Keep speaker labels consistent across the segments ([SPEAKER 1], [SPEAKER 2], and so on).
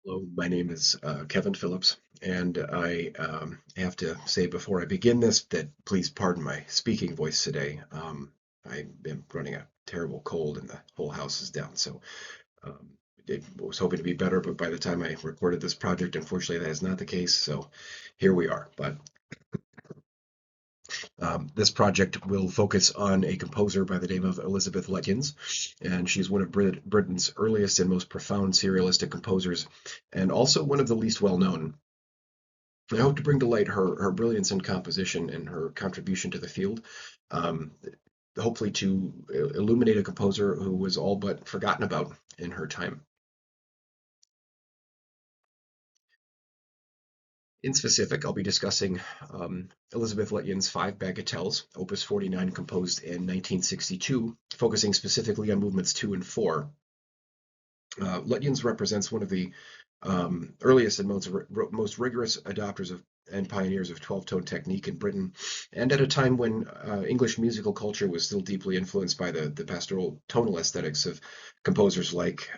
[SPEAKER 1] Hello, my name is Kevin Phillips, and I have to say before I begin this that please pardon my speaking voice today. I am running a terrible cold and the whole house is down, so um, I was hoping to be better, but by the time I recorded this project, unfortunately, that is not the case, so here we are. But this project will focus on a composer by the name of Elisabeth Lutyens, and she's one of Britain's earliest and most profound serialistic composers, and also one of the least well-known. I hope to bring to light her brilliance in composition and her contribution to the field, um, hopefully to illuminate a composer who was all but forgotten about in her time. In specific, I'll be discussing Elisabeth Lutyens' five Bagatelles, Opus 49, composed in 1962, focusing specifically on movements 2 and 4. Lutyens represents one of the earliest and most rigorous adopters of and pioneers of 12-tone technique in Britain, and at a time when English musical culture was still deeply influenced by the pastoral tonal aesthetics of composers like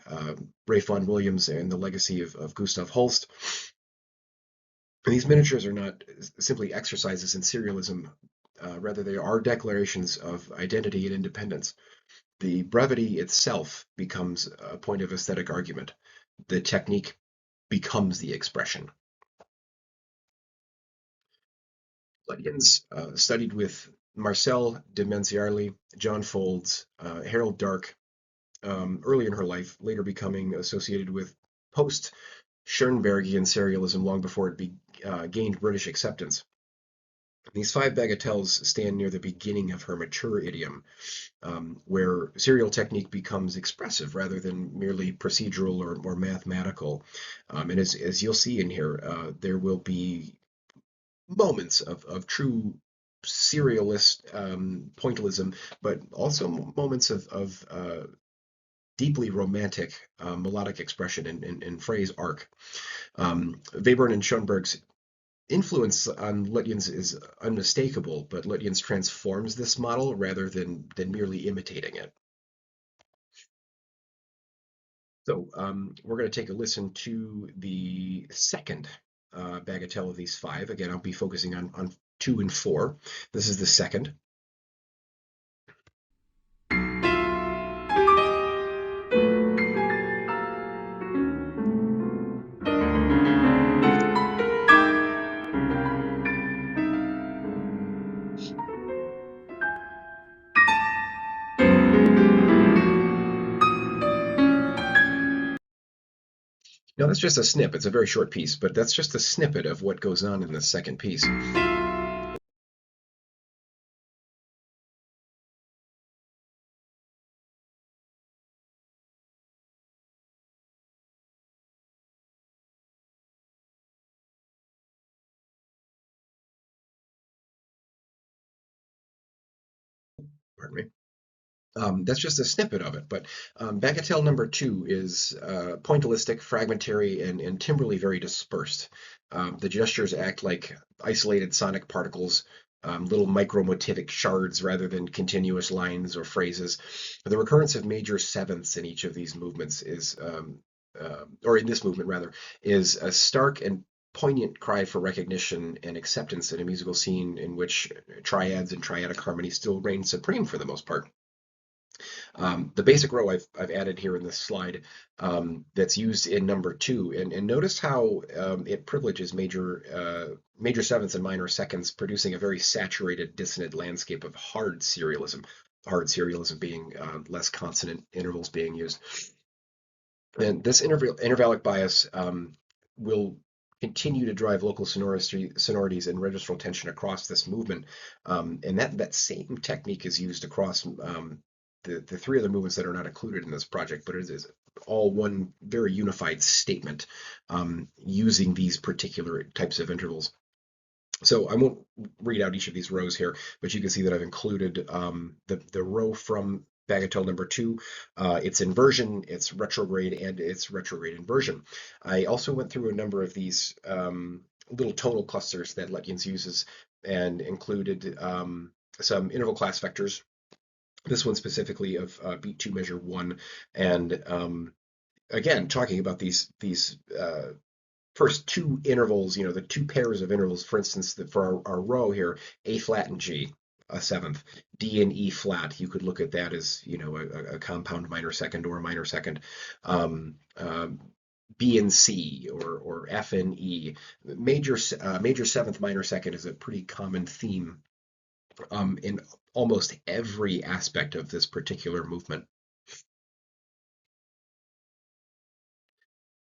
[SPEAKER 1] Ralph Vaughan Williams and the legacy of Gustav Holst. And these miniatures are not simply exercises in serialism, rather they are declarations of identity and independence. The brevity itself becomes a point of aesthetic argument. The technique becomes the expression. Lutyens studied with Marcel de Menciarli, John Folds, Harold Dark early in her life, later becoming associated with post Schoenbergian serialism long before it gained British acceptance. These five bagatelles stand near the beginning of her mature idiom, where serial technique becomes expressive rather than merely procedural or mathematical. And as you'll see in here, there will be moments of true serialist pointillism, but also moments of deeply romantic melodic expression and phrase arc. Webern and Schoenberg's influence on Lutyens is unmistakable, but Lutyens transforms this model rather than merely imitating it. So we're going to take a listen to the second bagatelle of these five. Again, I'll be focusing on 2 and 4. This is the second. Now, that's just a snip. It's a very short piece, but that's just a snippet of what goes on in the second piece. Pardon me. That's just a snippet of it, but Bagatelle number 2 is pointillistic, fragmentary, and timbrally very dispersed. The gestures act like isolated sonic particles, little micromotivic shards rather than continuous lines or phrases. The recurrence of major sevenths in each of these movements or in this movement rather, is a stark and poignant cry for recognition and acceptance in a musical scene in which triads and triadic harmony still reign supreme for the most part. The basic row I've added here in this slide that's used in number 2, and notice how it privileges major sevenths and minor seconds, producing a very saturated dissonant landscape of hard serialism. Hard serialism being less consonant intervals being used. And this intervallic bias will continue to drive local sonorities and registral tension across this movement. And that same technique is used across the three other movements that are not included in this project, but it is all one very unified statement using these particular types of intervals. So I won't read out each of these rows here, but you can see that I've included the row from Bagatelle number 2. It's inversion, it's retrograde, and it's retrograde inversion. I also went through a number of these little tonal clusters that Lutyens uses and included some interval class vectors. This one specifically of beat 2 measure 1 and again, talking about these first two intervals, the two pairs of intervals, for instance, for our row here, A flat and G, a seventh, D and E flat, you could look at that as, a compound minor second or a minor second. Um, B and C or F and E. Major seventh, minor second is a pretty common theme in almost every aspect of this particular movement.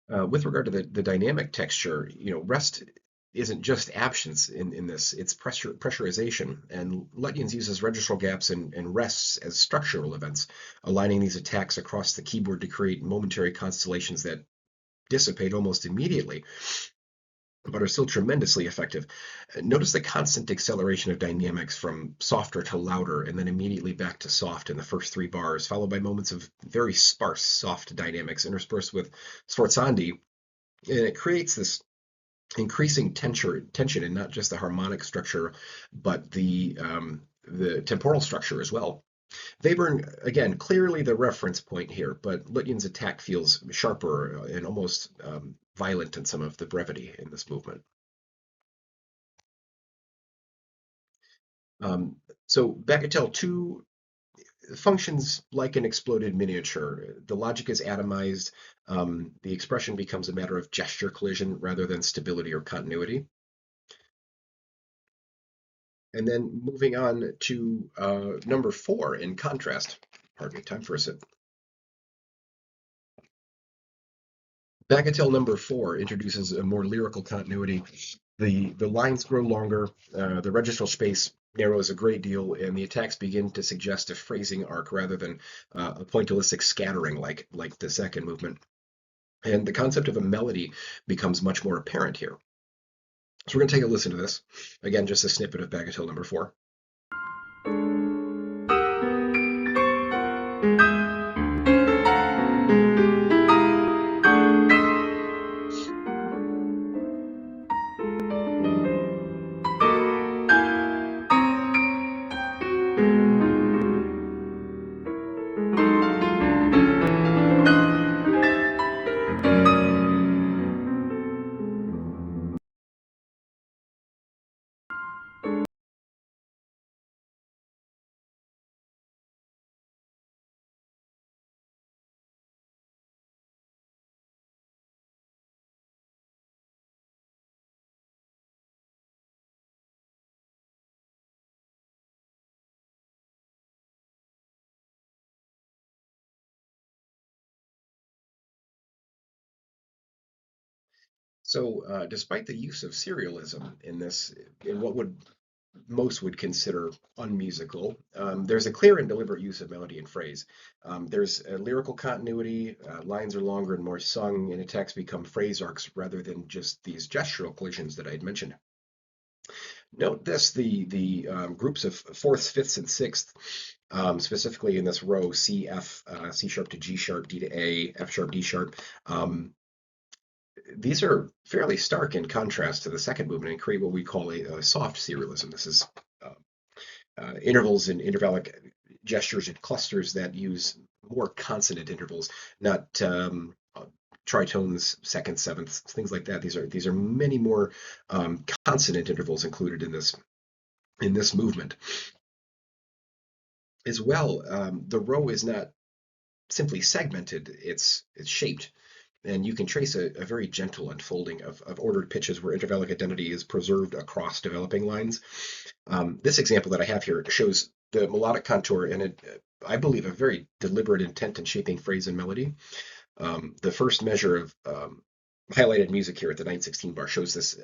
[SPEAKER 1] With regard to the dynamic texture, rest isn't just absence in this, it's pressurization. And Lutyens uses registral gaps and rests as structural events, aligning these attacks across the keyboard to create momentary constellations that dissipate almost immediately, but are still tremendously effective. Notice the constant acceleration of dynamics from softer to louder and then immediately back to soft in the first three bars, followed by moments of very sparse soft dynamics interspersed with sforzandi. And it creates this increasing tension in not just the harmonic structure, but the temporal structure as well. Webern, again, clearly the reference point here, but Lutyens' attack feels sharper and almost violent in some of the brevity in this movement. Um, so Bagatelle 2 functions like an exploded miniature. The logic is atomized. The expression becomes a matter of gesture collision rather than stability or continuity. And then moving on to number 4 in contrast. Pardon me, time for a sip. Bagatelle number 4 introduces a more lyrical continuity. The lines grow longer, the registral space narrows a great deal, and the attacks begin to suggest a phrasing arc rather than a pointillistic scattering like the second movement. And the concept of a melody becomes much more apparent here. So we're going to take a listen to this. Again, just a snippet of Bagatelle number 4. So, despite the use of serialism in this, in what would most would consider unmusical, there's a clear and deliberate use of melody and phrase. There's a lyrical continuity, lines are longer and more sung, and attacks become phrase arcs rather than just these gestural collisions that I had mentioned. Note this, the groups of fourths, fifths, and sixths, specifically in this row, C, F, C sharp to G sharp, D to A, F sharp, D sharp. These are fairly stark in contrast to the second movement and create what we call a soft serialism. This is uh, intervals and intervallic gestures and clusters that use more consonant intervals, not tritones, seconds, sevenths, things like that. These are many more consonant intervals included in this movement. As well, the row is not simply segmented; it's shaped, and you can trace a very gentle unfolding of ordered pitches where intervallic identity is preserved across developing lines. This example that I have here shows the melodic contour and I believe, a very deliberate intent in shaping phrase and melody. The first measure of highlighted music here at the 916 bar shows this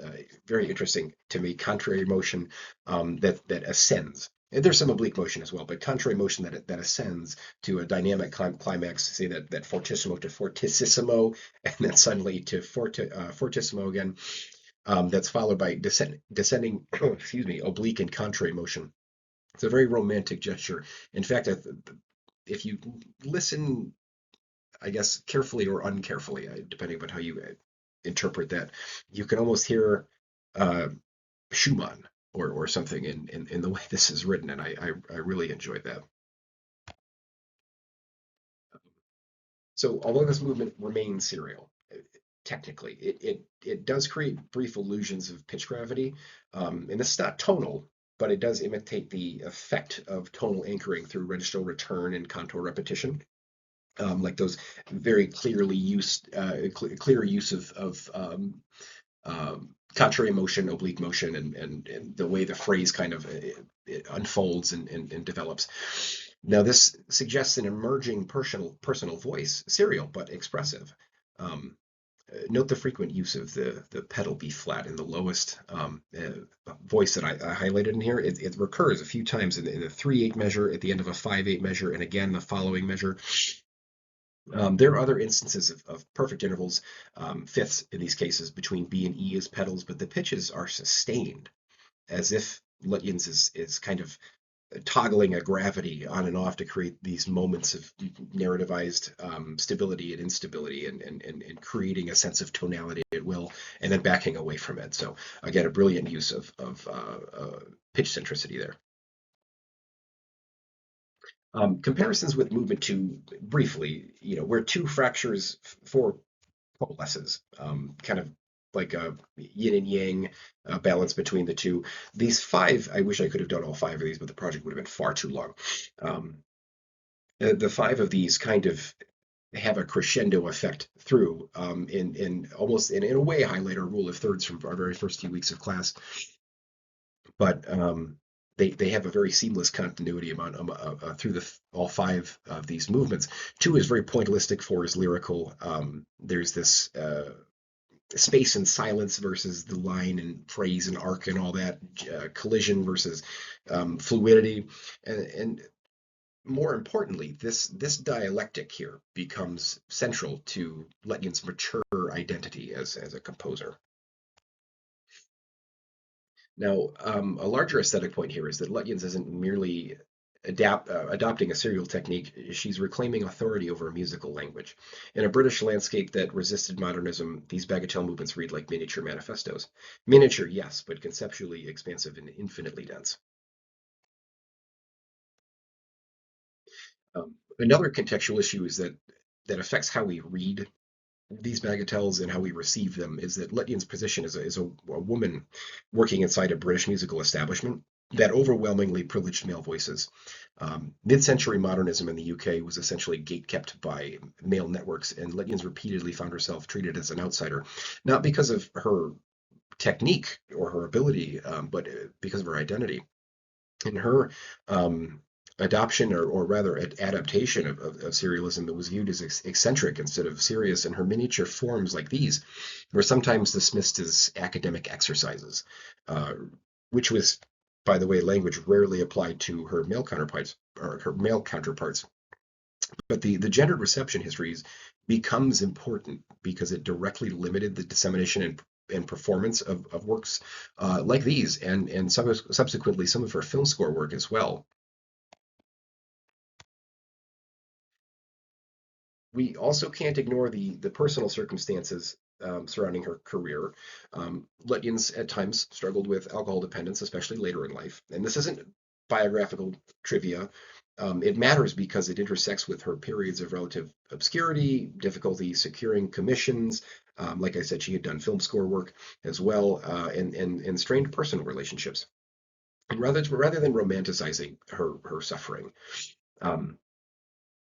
[SPEAKER 1] very interesting to me contrary motion that ascends. And there's some oblique motion as well, but contrary motion that ascends to a dynamic climax, say that fortissimo to fortissimo, and then suddenly to fortissimo again. That's followed by descending, excuse me, oblique and contrary motion. It's a very romantic gesture. In fact, if you listen, I guess, carefully or uncarefully, depending on how you interpret that, you can almost hear uh, Schumann or something in the way this is written, and I really enjoyed that. So although this movement remains serial, technically, it does create brief illusions of pitch gravity, and this is not tonal, but it does imitate the effect of tonal anchoring through registral return and contour repetition, like those very clear use contrary motion, oblique motion, and the way the phrase kind of it unfolds and develops. Now, this suggests an emerging personal voice, serial but expressive. Um, Note the frequent use of the pedal B flat in the lowest voice that I highlighted in here. It recurs a few times in a 3/8 measure, at the end of a 5/8 measure, and again the following measure. There are other instances of perfect intervals, fifths in these cases, between B and E as pedals, but the pitches are sustained, as if Lutyens is kind of toggling a gravity on and off to create these moments of narrativized stability and instability, and creating a sense of tonality at will, and then backing away from it. So again, a brilliant use of pitch centricity there. Comparisons with movement two, briefly, where two fractures four coalesces, kind of like a yin and yang balance between the two. These five, I wish I could have done all five of these, but the project would have been far too long. Um, the five of these kind of have a crescendo effect through, in almost in a way highlight our rule of thirds from our very first few weeks of class, but they have a very seamless continuity amount through all five of these movements. Two is very pointillistic, four is lyrical. There's this space and silence versus the line and phrase and arc and all that, collision versus fluidity, and more importantly, this dialectic here becomes central to Lutyens' mature identity as a composer. Now, a larger aesthetic point here is that Lutyens isn't merely adopting a serial technique, she's reclaiming authority over a musical language. In a British landscape that resisted modernism, these bagatelle movements read like miniature manifestos. Miniature, yes, but conceptually expansive and infinitely dense. Another contextual issue is that affects how we read these bagatelles and how we receive them is that Lutyens' position is a woman working inside a British musical establishment that overwhelmingly privileged male voices. Mid-century modernism in the UK was essentially gatekept by male networks, and Lutyens repeatedly found herself treated as an outsider, not because of her technique or her ability, but because of her identity. In her adoption, or rather adaptation of serialism, that was viewed as eccentric instead of serious, and her miniature forms like these were sometimes dismissed as academic exercises, uh, which was, by the way, language rarely applied to her male counterparts, But the gendered reception histories becomes important because it directly limited the dissemination and performance of works like these, and subsequently some of her film score work as well. We also can't ignore the personal circumstances surrounding her career. Lutyens at times struggled with alcohol dependence, especially later in life. And this isn't biographical trivia. It matters because it intersects with her periods of relative obscurity, difficulty securing commissions. Like I said, she had done film score work as well, and strained personal relationships. And rather than romanticizing her suffering, um,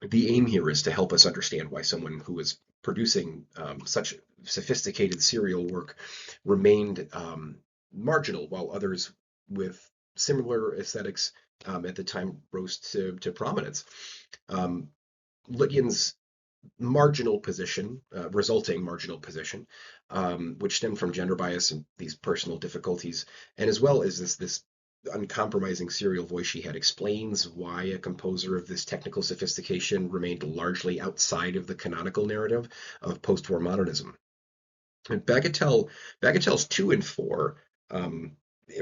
[SPEAKER 1] the aim here is to help us understand why someone who was producing such sophisticated serial work remained marginal, while others with similar aesthetics at the time rose to prominence. Um, Lutyens' marginal position, resulting marginal position, which stemmed from gender bias and these personal difficulties, and as well as this uncompromising serial voice she had, explains why a composer of this technical sophistication remained largely outside of the canonical narrative of post-war modernism. And Bagatelles 2 and 4,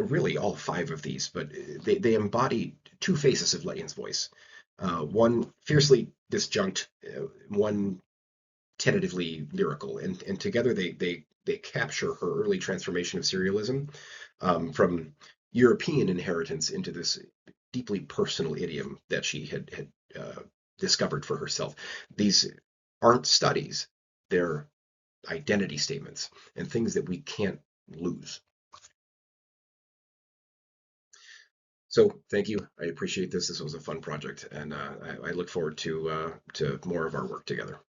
[SPEAKER 1] really all five of these, but they embody two faces of Lutyens' voice. One fiercely disjunct, one tentatively lyrical, and together they capture her early transformation of serialism, from European inheritance into this deeply personal idiom that she had discovered for herself. These aren't studies. They're identity statements and things that we can't lose. So thank you. I appreciate this. This was a fun project, and I look forward to more of our work together.